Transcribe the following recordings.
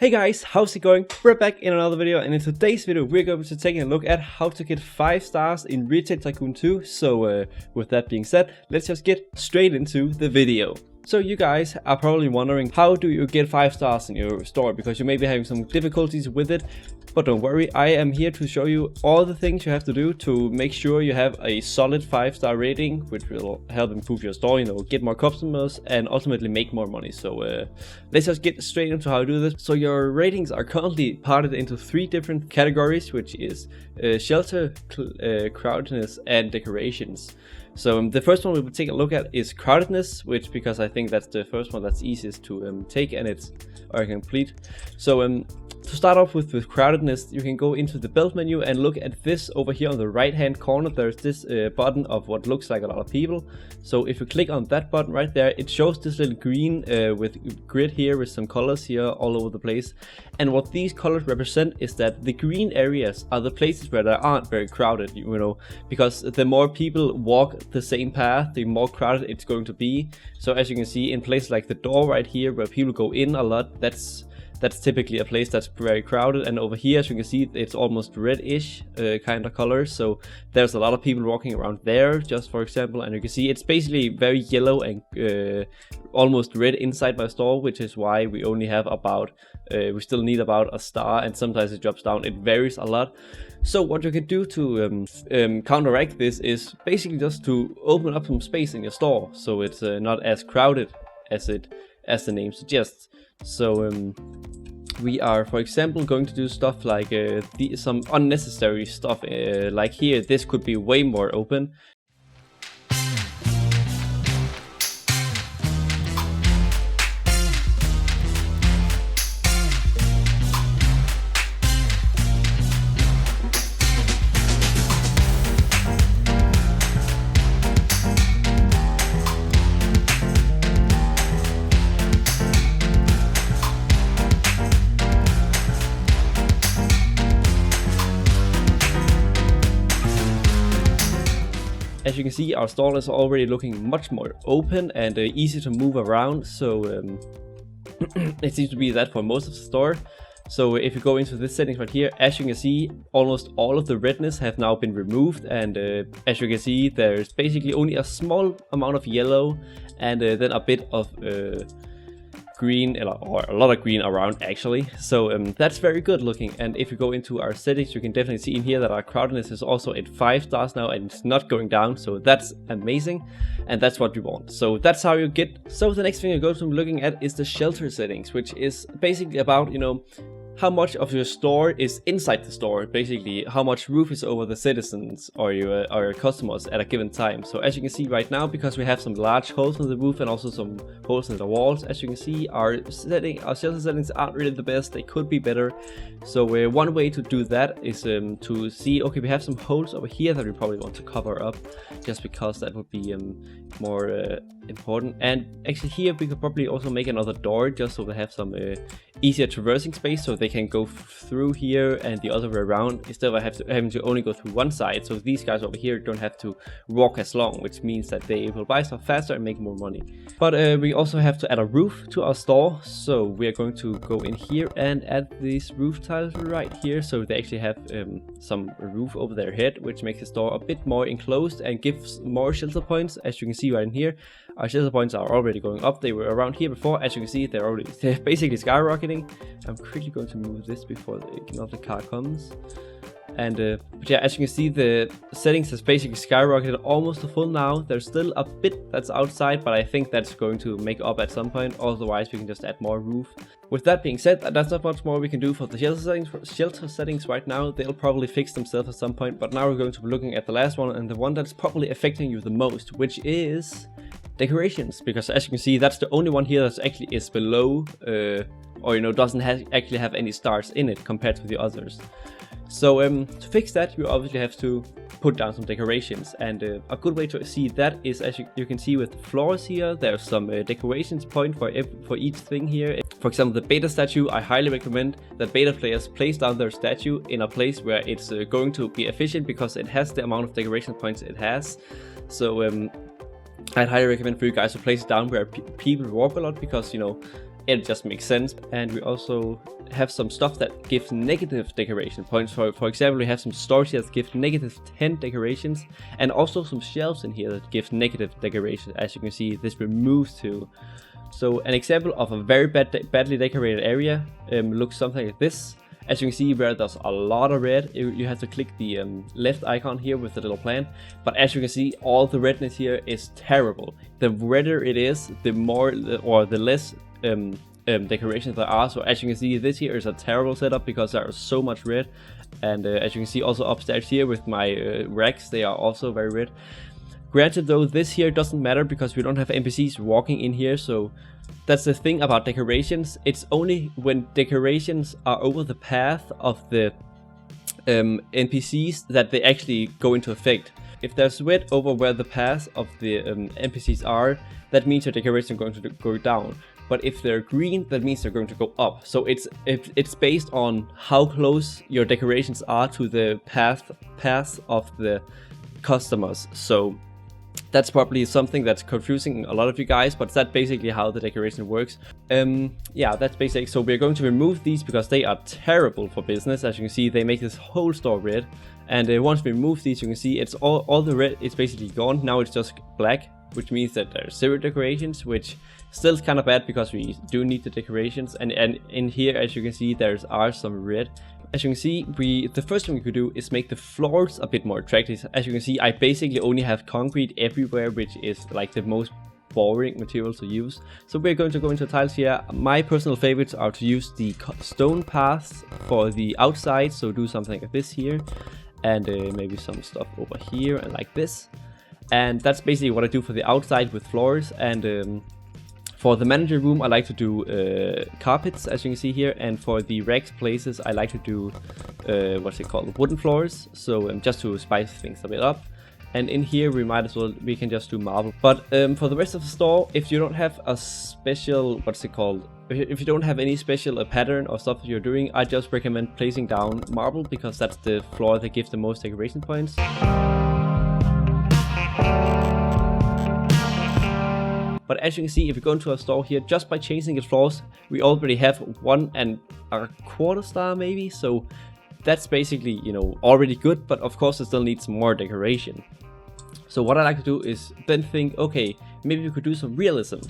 Hey guys, how's it going? We're back in another video, and in today's video we're going to take a look at how to get 5 stars in Retail Tycoon 2. So with that being said, let's just get straight into the video. So you guys are probably wondering, how do you get 5 stars in your store? Because you may be having some difficulties with it. But don't worry, I am here to show you all the things you have to do to make sure you have a solid 5-star rating, which will help improve your store, get more customers and ultimately make more money. So let's just get straight into how to do this. So your ratings are currently parted into 3 different categories, which is shelter, crowdedness and decorations. So the first one we will take a look at is crowdedness, which because I think that's the first one that's easiest to take and it's complete. So to start off with crowdedness, you can go into the build menu and look at this over here on the right hand corner. There's this button of what looks like a lot of people. So if you click on that button right there, it shows this little green with grid here with some colors here all over the place. And what these colors represent is that the green areas are the places where there aren't very crowded, because the more people walk the same path, the more crowded it's going to be. So as you can see, in places like the door right here where people go in a lot, that's typically a place that's very crowded. And over here, as you can see, it's almost reddish kind of color. So there's a lot of people walking around there, just for example. And you can see it's basically very yellow and almost red inside my store, which is why we only have about, we still need about a star, and sometimes it drops down. It varies a lot. So what you can do to counteract this is basically just to open up some space in your store, so it's not as crowded as the name suggests. So we are, for example, going to do stuff like some unnecessary stuff, like here. This could be way more open. As you can see, our store is already looking much more open and easy to move around, so it seems to be that for most of the store. So if you go into this settings right here, as you can see, almost all of the redness have now been removed, and as you can see, there's basically only a small amount of yellow and then a bit of green, or a lot of green around actually. So that's very good looking. And if you go into our settings, you can definitely see in here that our crowdedness is also at 5 stars now, and it's not going down. So that's amazing, and that's what we want. So that's how you get. So the next thing you go to looking at is the shelter settings, which is basically about how much of your store is inside the store, basically how much roof is over the citizens or your customers at a given time. So as you can see right now, because we have some large holes in the roof and also some holes in the walls, as you can see, our shelter settings aren't really the best. They could be better. So one way to do that is to see, okay, we have some holes over here that we probably want to cover up, just because that would be more important. And actually here we could probably also make another door, just so we have some easier traversing space, so they can go through here and the other way around, instead of having to only go through one side. So these guys over here don't have to walk as long, which means that they will buy stuff faster and make more money. But we also have to add a roof to our store, so we are going to go in here and add these roof tiles right here, so they actually have some roof over their head, which makes the store a bit more enclosed and gives more shelter points. As you can see right in here, our shelter points are already going up. They were around here before. As you can see, they're basically skyrocketing. I'm quickly going to move this before another car comes. And but yeah, as you can see, the settings has basically skyrocketed almost to full now. There's still a bit that's outside, but I think that's going to make up at some point. Otherwise, we can just add more roof. With that being said, that's not much more we can do for the shelter settings right now. They'll probably fix themselves at some point. But now we're going to be looking at the last one, and the one that's probably affecting you the most, which is decorations. Because as you can see, that's the only one here that actually is below or doesn't actually have any stars in it compared to the others. So to fix that, you obviously have to put down some decorations, and a good way to see that is, as you can see with the floors here, there's some decorations point for each thing here. For example, the beta statue, I highly recommend that beta players place down their statue in a place where it's going to be efficient, because it has the amount of decoration points it has. So I'd highly recommend for you guys to place it down where people walk a lot, because it just makes sense. And we also have some stuff that gives negative decoration points. For example, we have some storage that gives negative 10 decorations, and also some shelves in here that give negative decoration. As you can see, this removes 2. So an example of a very badly decorated area looks something like this. As you can see, where there's a lot of red, you have to click the left icon here with the little plant. But as you can see, all the redness here is terrible. The redder it is, the more or the less decorations there are. So as you can see, this here is a terrible setup because there is so much red. And as you can see, also upstairs here with my racks, they are also very red. Granted though, this here doesn't matter because we don't have NPCs walking in here, so that's the thing about decorations. It's only when decorations are over the path of the NPCs that they actually go into effect. If there's red over where the path of the NPCs are, that means your decorations are going to go down. But if they're green, that means they're going to go up. So it's based on how close your decorations are to the path of the customers. So that's probably something that's confusing a lot of you guys, but that's basically how the decoration works. Yeah, that's basic. So we're going to remove these because they are terrible for business. As you can see, they make this whole store red. And once we remove these, you can see it's all the red is basically gone. Now it's just black, which means that there's 0 decorations, which still is kind of bad because we do need the decorations. And in here, as you can see, are some red. As you can see, the first thing we could do is make the floors a bit more attractive. As you can see, I basically only have concrete everywhere, which is like the most boring material to use. So we're going to go into tiles here. My personal favorites are to use the stone paths for the outside. So do something like this here, and maybe some stuff over here and like this. And that's basically what I do for the outside with floors. And for the manager room, I like to do carpets, as you can see here, and for the racks places, I like to do what's it called, wooden floors. So just to spice things a bit up. And in here, we can just do marble. But for the rest of the store, if you don't have a special, if you don't have any special pattern or stuff that you're doing, I just recommend placing down marble because that's the floor that gives the most decoration points. But as you can see, if you go into a store here, just by changing its floors, we already have 1 1/4 star maybe. So that's basically, you know, already good, but of course it still needs more decoration. So what I like to do is then think, okay, maybe we could do some realism.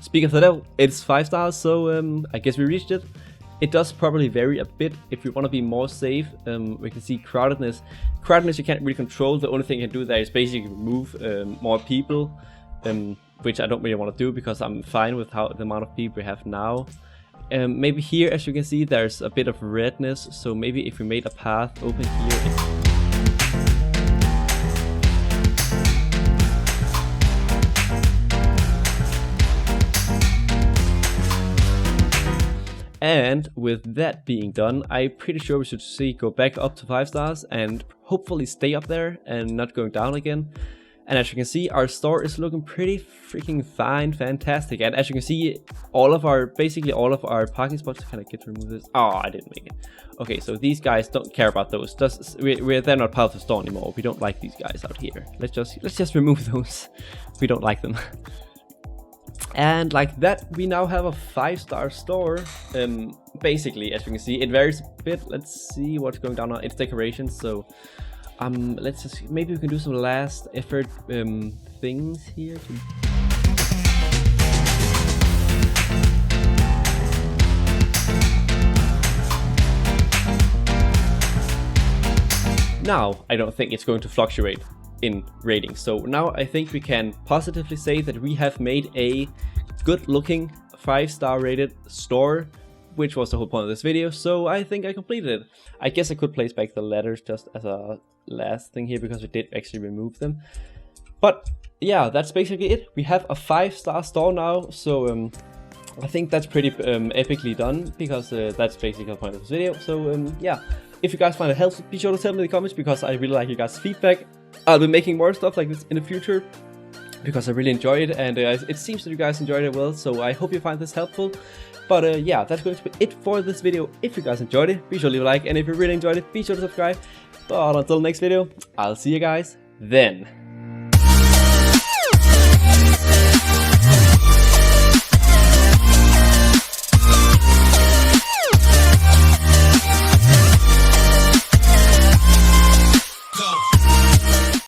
Speaking of the level, it's 5 stars, so I guess we reached it. It does probably vary a bit if you want to be more safe. We can see crowdedness. Crowdedness you can't really control. The only thing you can do there is basically remove more people. which I don't really want to do because I'm fine with the amount of people we have now. Maybe here, as you can see, there's a bit of redness, so maybe if we made a path open here. And with that being done, I'm pretty sure we should go back up to 5 stars and hopefully stay up there and not going down again. And as you can see, our store is looking pretty freaking fine, fantastic. And as you can see, basically all of our parking spots. Can I get to remove this? Oh, I didn't make it. Okay, so these guys don't care about those. They're not part of the store anymore. We don't like these guys out here. Let's just remove those. We don't like them. And like that, we now have a 5-star store. Basically, as you can see, it varies a bit. Let's see what's going down on its decorations. So let's just, maybe we can do some last effort things here. Now, I don't think it's going to fluctuate in ratings. So now I think we can positively say that we have made a good looking 5-star rated store, which was the whole point of this video. So I think I completed it. I guess I could place back the letters just as a last thing here because we did actually remove them. But yeah, that's basically it. We have a 5-star store now. So I think that's pretty epically done because that's basically the point of this video. So yeah, if you guys find it helpful, be sure to tell me in the comments because I really like you guys' feedback. I'll be making more stuff like this in the future because I really enjoy it, and it seems that you guys enjoyed it well, so I hope you find this helpful. But yeah, that's going to be it for this video. If you guys enjoyed it, be sure to leave a like, and if you really enjoyed it, be sure to subscribe. But until the next video, I'll see you guys then.